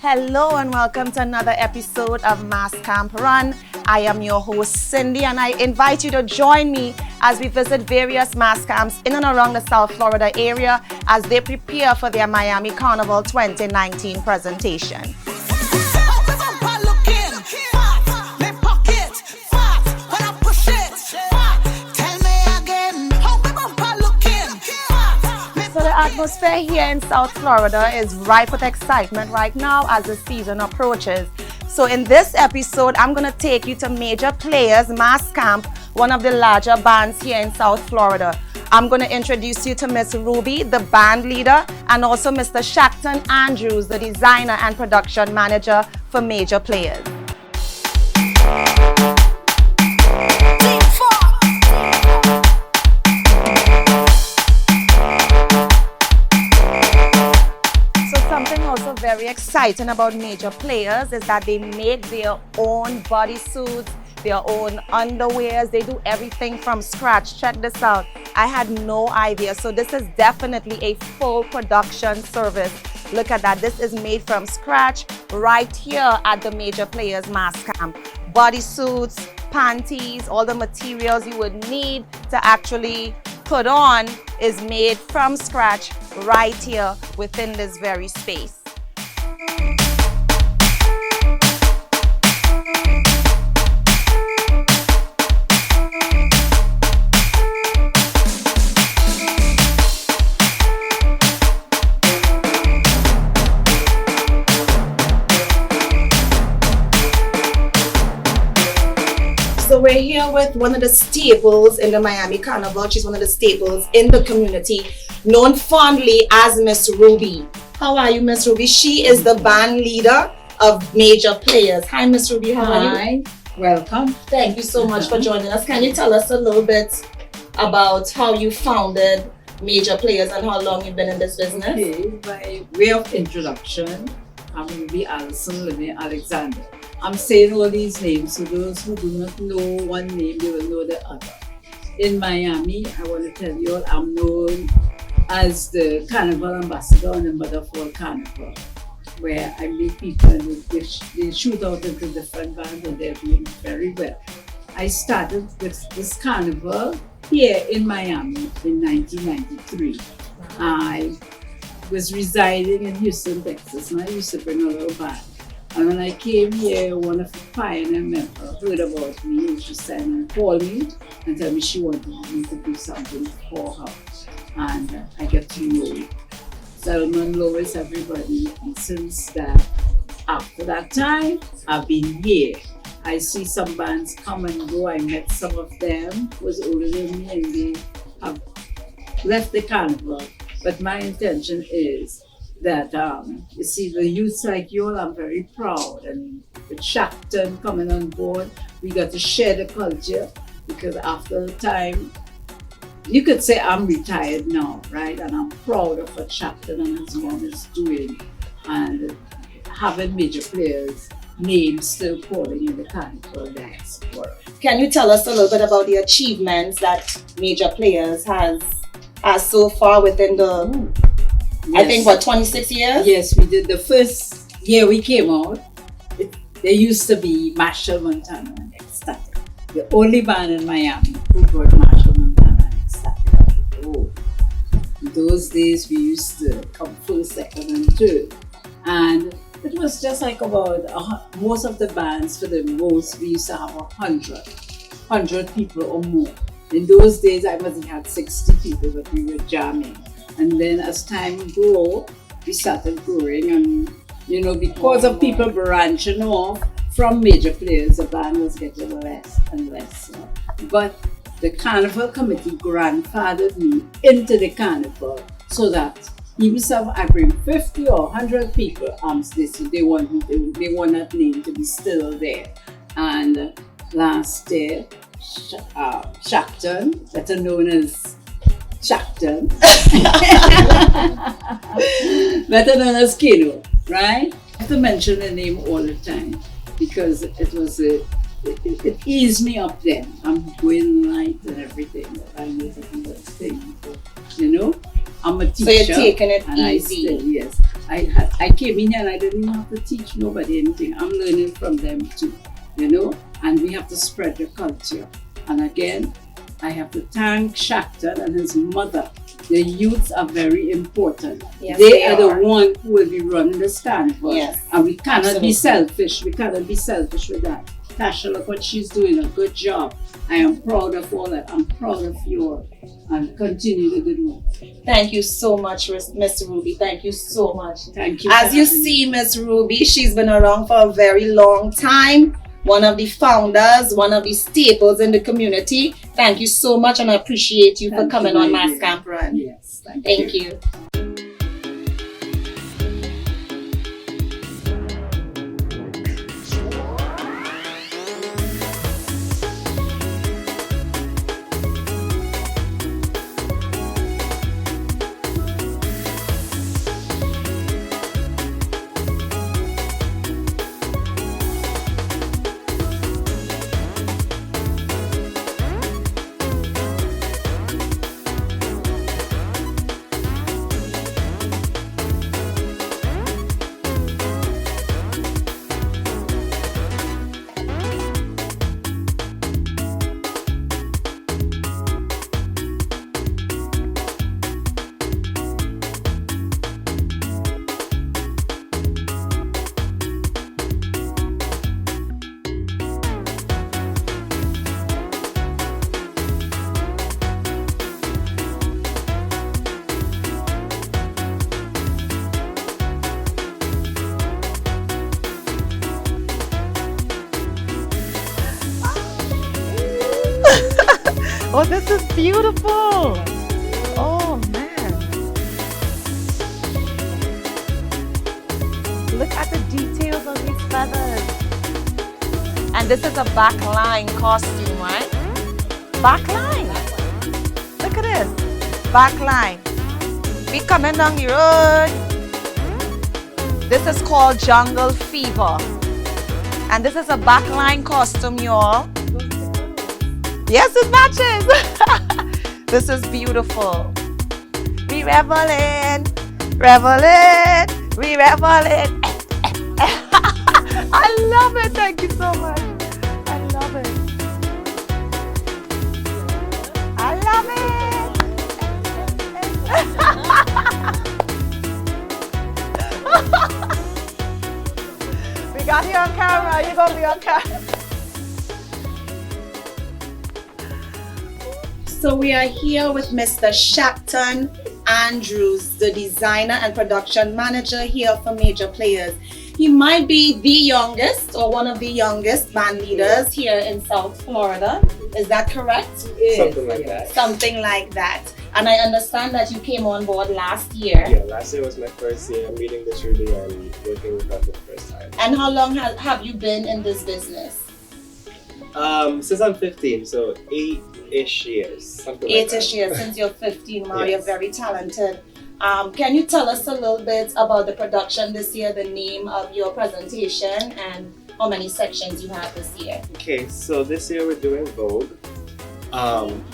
Hello and welcome to another episode of Mass Camp Run. I am your host Cindy and I invite you to join me as we visit various mass camps in and around the South Florida area as they prepare for their Miami Carnival 2019 presentation. The atmosphere here in South Florida is ripe with excitement right now as the season approaches. So in this episode, I'm going to take you to Major Players Mass Camp, one of the larger bands here in South Florida. I'm going to introduce you to Miss Ruby, the band leader, and also Mr. Shackton Andrews, the designer and production manager for Major Players. Also very exciting about Major Players is that they make their own bodysuits, their own underwears. They do everything from scratch. Check this out. I had no idea. So this is definitely a full production service. Look at that. This is made from scratch right here at the Major Players Mass Camp. Bodysuits, panties, all the materials you would need to actually put on is made from scratch right here within this very space. So we're here with one of the staples in the Miami Carnival. She's one of the staples in the community, known fondly as Miss Ruby. How are you, Miss Ruby? She is the band leader of Major Players. Hi, Miss Ruby. How are you? Hi, welcome. Thank you so much for joining us. Can you tell us a little bit about how you founded Major Players and how long you've been in this business? Okay, by way of introduction, I'm Ruby Allison Lene Alexander. I'm saying all these names, so those who do not know one name, they will know the other. In Miami, I want to tell you all, I'm known as the Carnival Ambassador on the Motherfall Carnival, where I meet people and they shoot out into different bands and they're doing very well. I started with this carnival here in Miami in 1993. I was residing in Houston, Texas, and I used to bring a little band. And when I came here, one of the pioneer members heard about me and she said and called me and told me she wanted me to do something for her. And I get to know Selman, Lois, everybody. And since that, after that time, I've been here. I see some bands come and go. I met some of them who was older than me and they have left the carnival. But my intention is that, you see, the youths like you all, I'm very proud. And with Shackton coming on board, we got to share the culture because after the time, you could say I'm retired now, right? And I'm proud of what Shackton and his mom is doing and having Major Players' names still calling in the carnival diaspora. Can you tell us a little bit about the achievements that Major Players has so far within the, yes. I think, what, 26 years? Yes, we did. The first year we came out, there used to be Marshall Montana and Ecstatic. The only band in Miami who brought Marshall Montana and Ecstatic. Oh, in those days we used to come first, second, and third. And it was just like about, most of the bands for the most, we used to have 100 people or more. In those days I must have had 60 people, but we were jamming. And then as time grew, we started growing and, you know, because of people branching off from Major Players, the band was getting less and less. But the Carnival Committee grandfathered me into the Carnival so that even if I bring 50 or 100 people, they want that name to be still there. And last year, Shackton, better known as Shackton, better known as Kino, right? I have to mention the name all the time because it eased me up then. I'm going light and everything. I know that thing, you know. I'm a teacher. So you're taking it and easy. Yes. I came in here and I didn't have to teach nobody anything. I'm learning from them too, you know. And we have to spread the culture. And again, I have to thank Shakhtar and his mother. The youths are very important. Yes, they are the one who will be running the carnival. Yes, and we cannot absolutely. be selfish. We cannot be selfish with that. Tasha, look what she's doing, a good job. I am proud of all that. I'm proud of you all. And continue the good work. Thank you so much, Miss Ruby. Thank you so much. Thank you. As you see, Miss Ruby, she's been around for a very long time. One of the founders, one of the staples in the community. Thank you so much, and I appreciate you for coming on Mass Camp Run. Yes, Thank you. Oh, this is beautiful. Oh, man. Look at the details of these feathers. And this is a backline costume, right? Backline. Look at this. Backline. We coming down the road. This is called Jungle Fever. And this is a backline costume, y'all. Yes, it matches. This is beautiful. We reveling, reveling, we reveling. I love it. Thank you so much. I love it. I love it. We got you on camera. You're gonna be on camera. So we are here with Mr. Shakhtar Andrews, the designer and production manager here for Major Players. He might be the youngest or one of the youngest band leaders here in South Florida. Is that correct? Something like that. Something like that. And I understand that you came on board last year. Yeah, last year was my first year meeting this Ruby and working with her for the first time. And how long have you been in this business? Since I'm 15, so 8-ish years. Something like that. 8-ish years, since you're 15. Wow, Yes. You're very talented. Can you tell us a little bit about the production this year, the name of your presentation, and how many sections you have this year? Okay, so this year we're doing Vogue.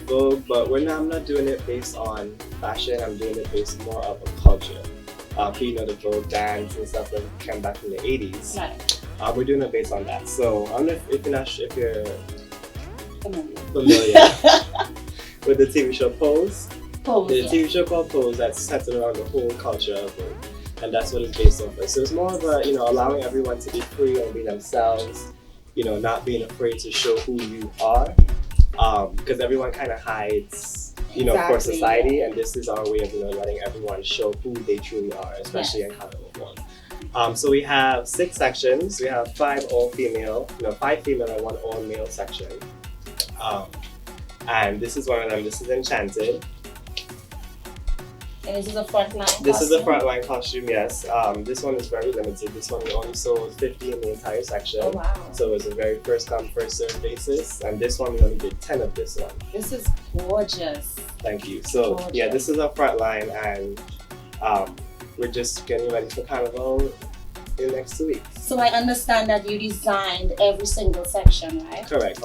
Vogue, but I'm not doing it based on fashion. I'm doing it based more of a culture. You know, the Vogue dance and stuff that came back from the 80s. Right. We're doing it based on that. So I don't know if you're Familiar. familiar with the TV show Pose. Pose, The yeah. TV show called Pose that's centered around the whole culture of Vogue, and that's what it's based off of. So it's more of a, allowing everyone to be free and be themselves, not being afraid to show who you are, because everyone kind of hides, for Exactly, society, yeah. And this is our way of, letting everyone show who they truly are, especially in Carnival form. So we have 6 sections. We have 5 all-female, 5 female and 1 all-male section. And this is one of them. This is Enchanted. And this is a frontline This is a costume? frontline costume, yes. This one is very limited. This one we only sold 50 in the entire section. Oh, wow. So it's a very first come, first served basis. And this one we only did 10 of this one. This is gorgeous. Thank you. So yeah, this is our frontline, and we're just getting ready for Carnival in the next 2 weeks. So I understand that you designed every single section, right? Correct.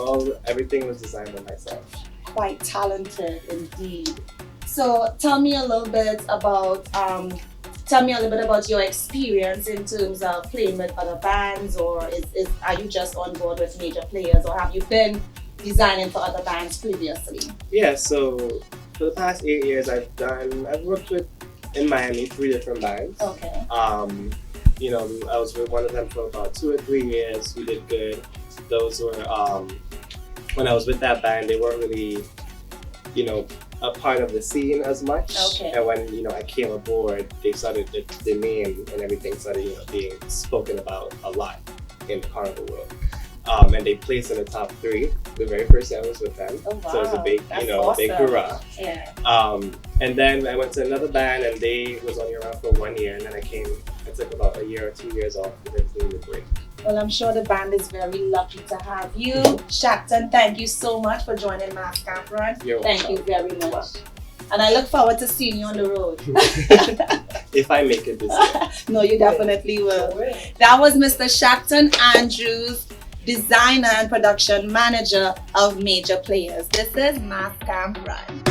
Everything was designed by myself. Quite talented indeed. So tell me a little bit about tell me a little bit about your experience in terms of playing with other bands, or are you just on board with Major Players, or have you been designing for other bands previously? Yeah, so for the past 8 years, I've worked with, in Miami, 3 different bands. Okay. You know, I was with one of them for about 2 or 3 years. We did good. Those were, when I was with that band, they weren't really, you know, a part of the scene as much. Okay. And when, you know, I came aboard, they started, the name and everything started, you know, being spoken about a lot in the carnival world. And they placed in the top 3 the very first year I was with them. Oh, wow. So it was a big, That's you know, awesome. big hurrah. Yeah. And then I went to another band, and they was only around for 1 year, and then I took about a year or 2 years off to continue the break. Well, I'm sure the band is very lucky to have you. Shackton, thank you so much for joining Mass Camp Run. You're Thank you welcome. very much. And I look forward to seeing you on the road. If I make it this year. No, you definitely will. That was Mr. Shackton Andrews, designer and production manager of Major Players. This is Mass Camp Run.